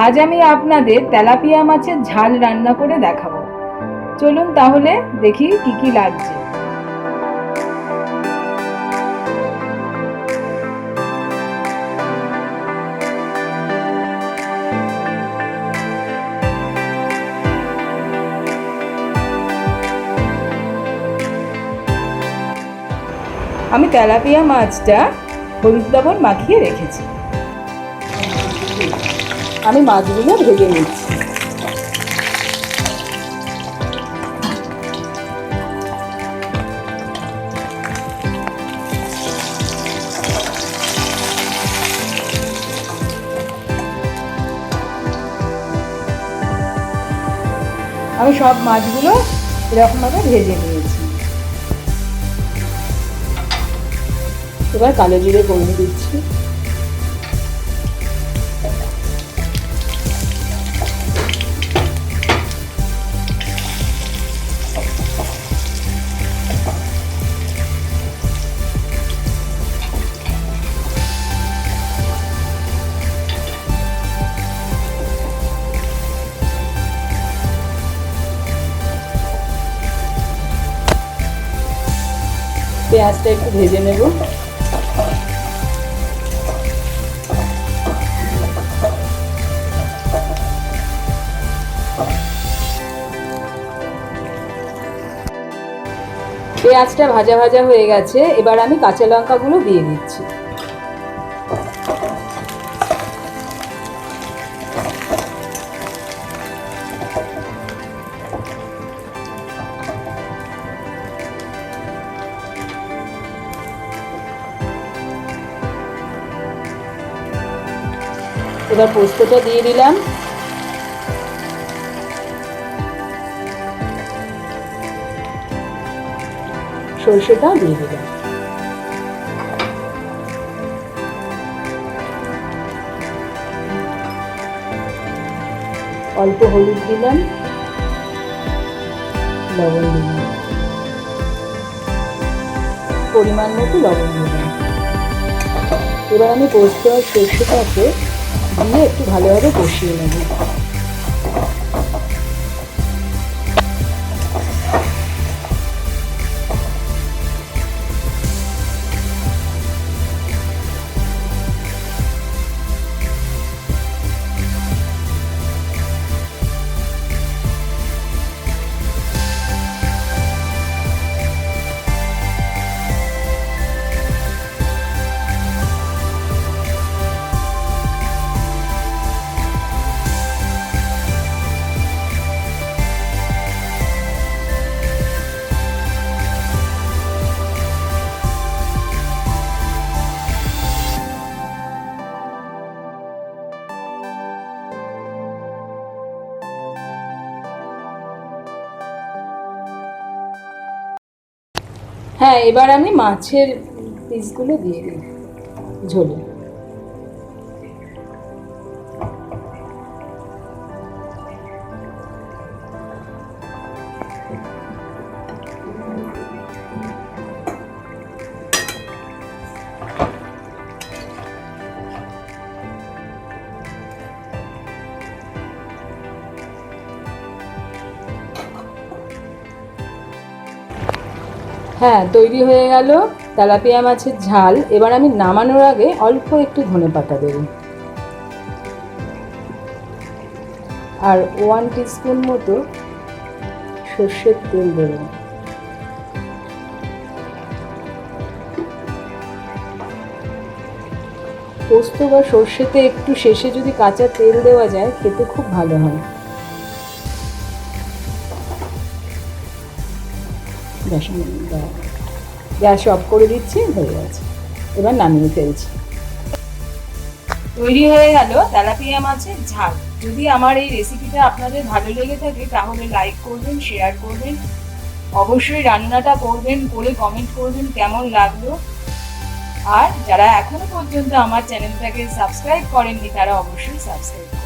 আজ আমি আপনাদের তেলাপিয়া মাছের ঝাল রান্না করে দেখাবো। চলুন তাহলে দেখি কি কি লাগছে। আমি তেলাপিয়া মাছটা হলুদ লবণ মাখিয়ে রেখেছি। আমি মাছগুলো ভেজে নিচ্ছি। আমি সব মাছগুলো এরকমভাবে ভেজে নিয়েছি। এবার কালো জিরে ফোড়ন দিচ্ছি। পেঁয়াজটা একটু ভেজে নেব। পেঁয়াজটা ভাজা ভাজা হয়ে গেছে, এবার আমি কাঁচা লঙ্কাগুলো দিয়ে দিচ্ছি। এবার পোস্তটা দিয়ে দিলাম। সরষেটা দিয়ে দিলাম। অল্প হলুদ দিলাম, লবণ দিলাম, পরিমাণ মতো লবণ দিলাম। এবার আমি পোস্ত আর সরষেটাকে দিয়ে একটু ভালোভাবে কষিয়ে নেব। হ্যাঁ, এবার আমি মাছের পিসগুলো দিয়ে দিই ঝোলে। হ্যাঁ, তৈরি হয়ে গেল তেলাপিয়া মাছের ঝাল। এবার আমি নামানোর আগে অল্প একটু ধনেপাতা দেব আর 1 টিস্পুন মতো সর্ষের তেল দেব। পোস্ত বা সর্ষেতে একটু শেষে যদি কাঁচা তেল দেওয়া যায় খেতে খুব ভালো হয়। গ্যাস অফ করে দিচ্ছি, হয়ে গেছে। এবার নামিয়ে ফেলছি। তৈরি হয়ে গেল তেলাপিয়া মাছের ঝাল। যদি আমার এই রেসিপিটা আপনাদের ভালো লেগে থাকে তাহলে লাইক করবেন, শেয়ার করবেন, অবশ্যই রান্নাটা করবেন, করে কমেন্ট করবেন কেমন লাগলো। আর যারা এখনো পর্যন্ত আমার চ্যানেলটাকে সাবস্ক্রাইব করেননি তারা অবশ্যই সাবস্ক্রাইব করবেন।